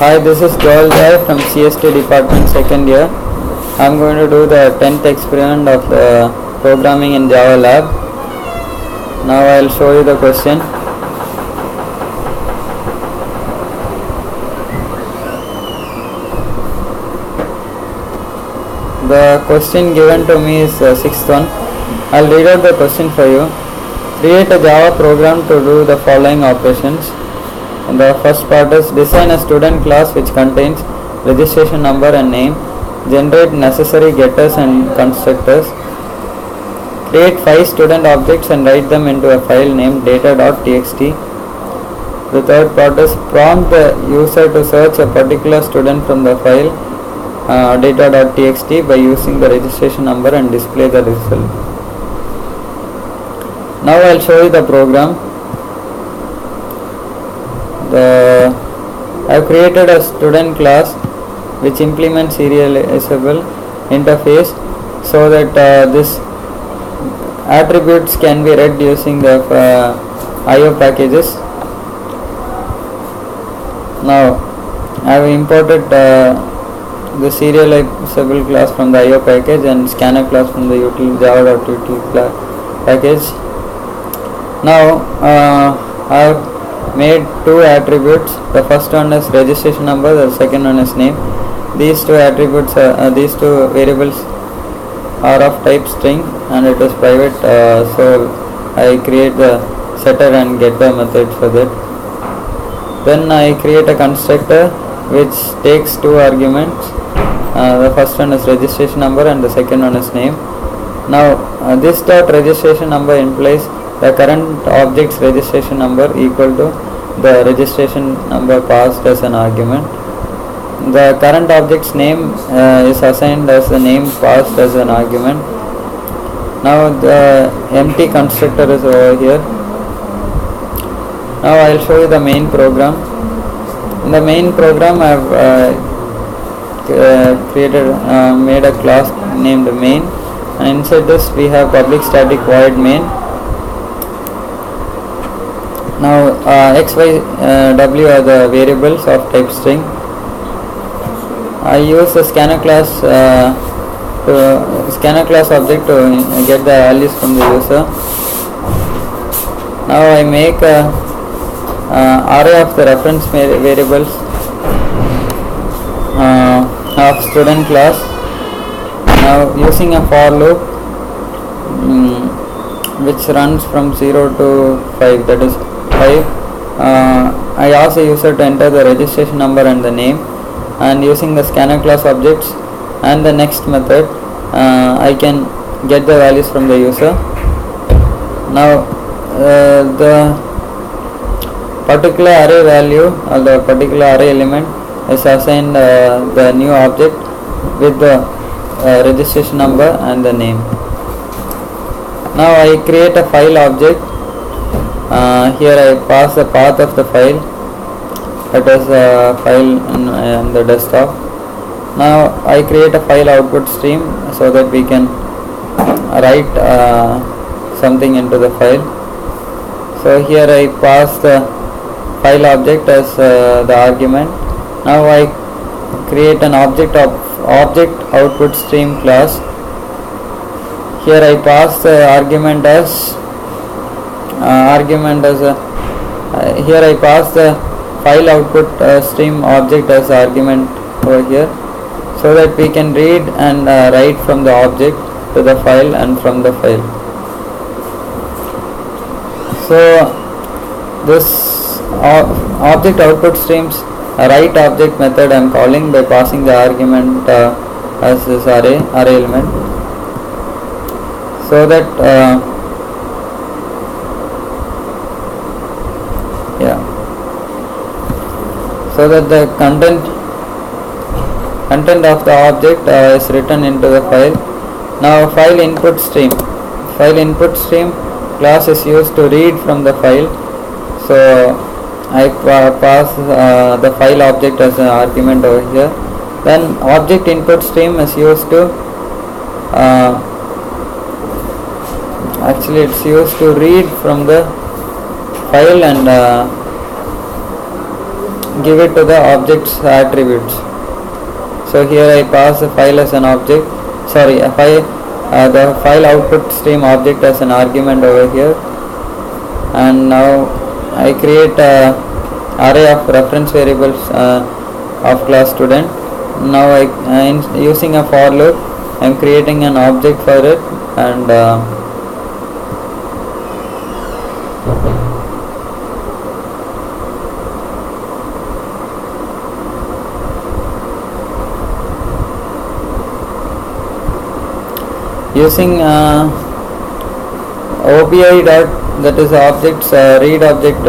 Hi, this is Joel Jai from CST department second year. I'm going to do the 10th experiment of the programming in Java lab. Now I'll show you the question. The question given to me is the sixth one. I'll read out the question for you. Create a Java program to do the following operations. The first part is design a student class which contains registration number and name, generate necessary getters and constructors, create 5 student objects and write them into a file named data.txt. The third part is prompt the user to search a particular student from the file data.txt by using the registration number and display the result. Now I'll show you the program. I've created a student class which implements serializable interface so that this attributes can be read using the IO packages. Now I've imported the serializable class from the IO package and scanner class from the java.util package. Now I've made 2 attributes. The first one is registration number, the second one is name. These 2 attributes these 2 variables are of type string and it is private, so I create the setter and getter method for that. Then I create a constructor which takes 2 arguments. The first one is registration number and the second one is name. Now this dot registration number implies the current object's registration number equal to the registration number passed as an argument. The current object's name is assigned as the name passed as an argument. Now the empty constructor is over here. Now I'll show you the main program. In the main program I have made a class named main, and inside this we have public static void main. Now x, y, w are the variables of type string. I use the scanner class object to get the values from the user. Now I make a array of the reference variables of student class. Now using a for loop which runs from 0 to 5, that is 5, I ask the user to enter the registration number and the name, and using the scanner class objects and the next method I can get the values from the user. Now the particular array value or the particular array element is assigned the new object with the registration number and the name. Now I create a file object. Here I pass the path of the file, that is a file on the desktop. Now I create a file output stream so that we can write something into the file. So here I pass the file object as the argument. Now I create an object output stream class. Here I pass the argument as here I pass the file output stream object as argument over here, so that we can read and write from the object to the file and from the file. So this object output streams write object method I am calling by passing the argument as this array element, so that so that the content of the object is written into the file. Now file input stream class is used to read from the file, so I pass the file object as an argument over here. Then object input stream is used to it's used to read from the file and give it to the object's attributes. So here I pass the file as an object, the file output stream object as an argument over here, and now I create a array of reference variables of class student. Now using a for loop I am creating an object for it, and using OBI dot, that is objects read object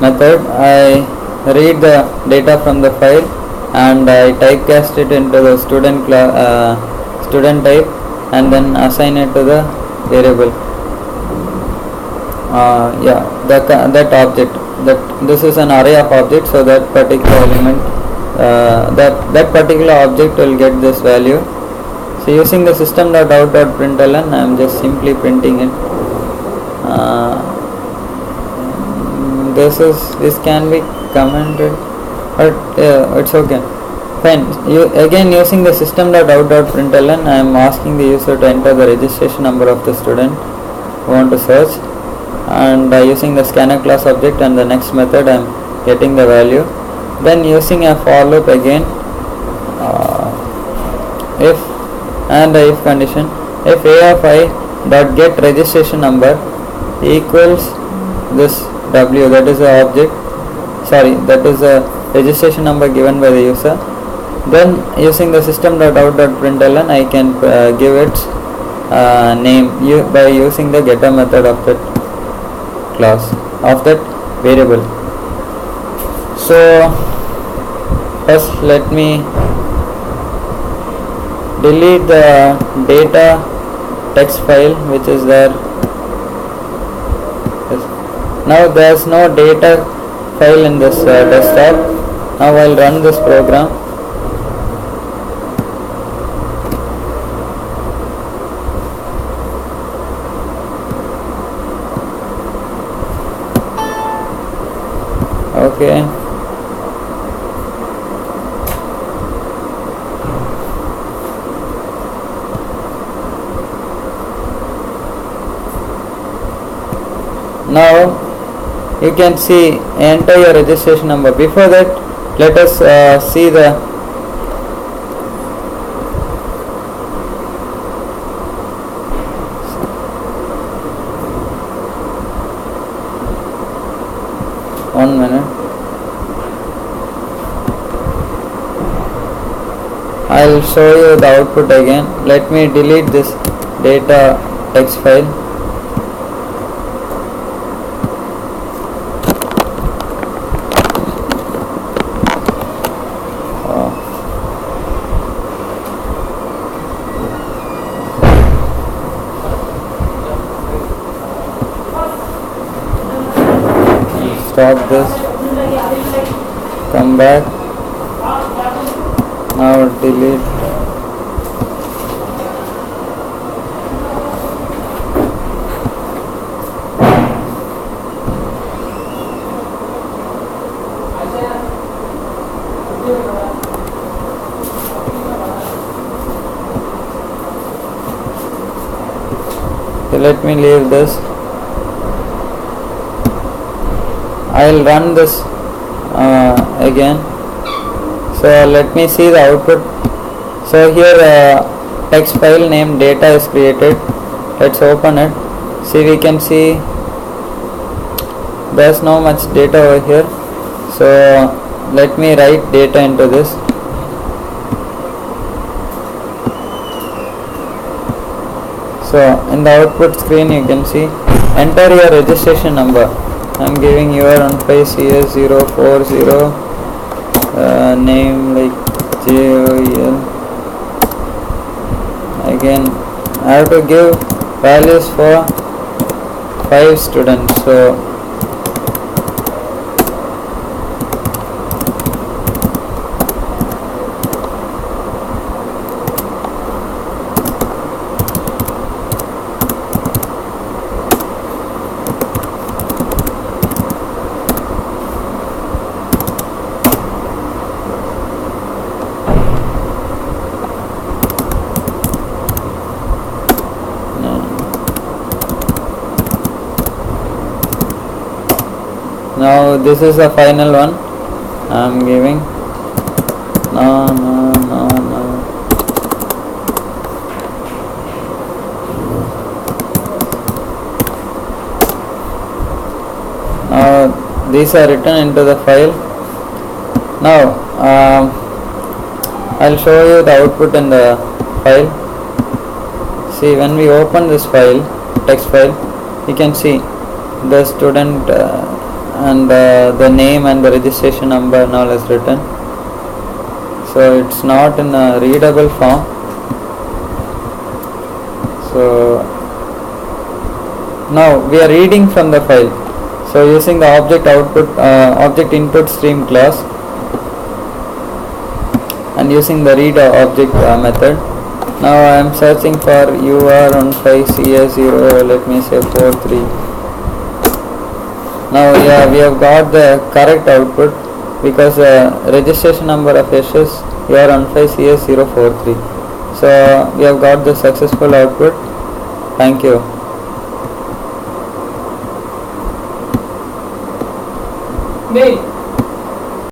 method, I read the data from the file and I typecast it into the student type and then assign it to the variable. That object, that this is an array of objects, so that particular element, that particular object will get this value. So using the system.out.println, I am just simply printing it. This can be commented, but it's okay. Fine. Again using the system.out.println, I am asking the user to enter the registration number of the student who want to search, and using the scanner class object and the next method I am getting the value. Then using a for loop again, if condition, if a of I dot get registration number equals this w, that is the object, that is the registration number given by the user, then using the system.out.println I can give its name by using the getter method of that class, of that variable. So first let me delete the data text file which is there. Now there is no data file in this desktop. Now I will run this program. Okay. Now you can see enter your registration number. Before that, let us see the one minute. I'll show you the output again. Let me delete this data text file. Stop this, come back, now delete. So let me leave this. I will run this again. So let me see the output. So here text file name data is created. Let's open it. See, we can see there's no much data over here. So let me write data into this. So in the output screen you can see enter your registration number. I am giving UR15CS040, name like JOEL. Again I have to give values for 5 students. So So this is the final one I am giving. No. Now these are written into the file. Now I'll show you the output in the file. See, when we open this file, text file, you can see the student and the name and the registration number and all is written. So it's not in a readable form. So now we are reading from the file. So using the object input stream class and using the read object method. Now I am searching for UR15CS0, let me say 43. Now we have got the correct output because registration number of S is UR15CS043. So we have got the successful output. Thank you. Mail.